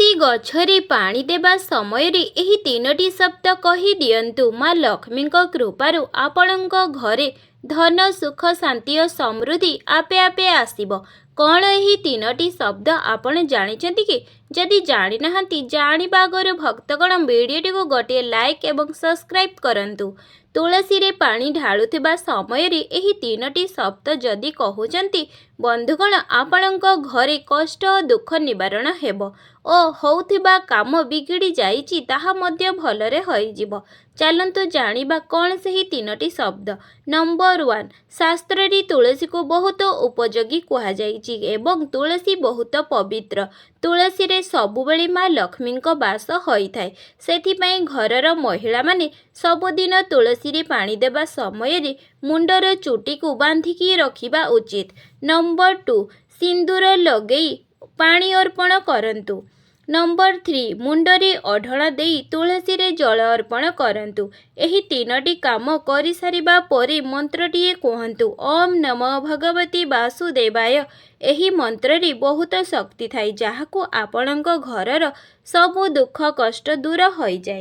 तुलसी गछरे पानी देबा समय रे एही तीनोटी शब्द कही दियंतु माँ लक्ष्मी कृपारु आपणक घरे धन सुख शांति और समृद्धि आपे आपे आसीबो। कौन एही तीनोटी शब्द आपण जानिछंती कि? जदि जानि नाहंती जानिबा आगरु भक्तगण वीडियोटी को गोटे लाइक एवं सब्सक्राइब करंतु। तुलसी रे पानी ढालुथिबा समय रे एही तीनोटी शब्द जदि कहउचंती बंधुगण आपणक घरे कष्ट और दुख निवारण हेबो ओ होउथिबा काम बिगिड़ी जाइछि ताहा मध्य भलरे होइजिबो। चलंतु जानिबा कौन सही तीनोटी शब्द। नंबर 1 शास्त्र रे तुलसी को बहुत उपयोगी कहा जाइछि एवं तुलसी बहुत पवित्र। तुलसी रे सबुबेले माँ लक्ष्मी बास होई थाए। सेथिपई घरर महिला माने सबुदिन तुलसी रे पानी देबा समय रे मुंडर चुटी को बांधिकी रखिबा उचित। नंबर 2 सिंदूर लगेई पानी अर्पण करंतु। नंबर 3 मुंडरे अढळ देई तुलसी रे जल अर्पण करंतु। एही तीनोटी काम करि सारिबा परे मंत्रटीए कहंतु ओम नमो भगवती वासुदेवाय। एही मंत्र रे बहुत शक्ति थाई जाहाकु आपणक घरर सबु दुख कष्ट दूर होई जाए।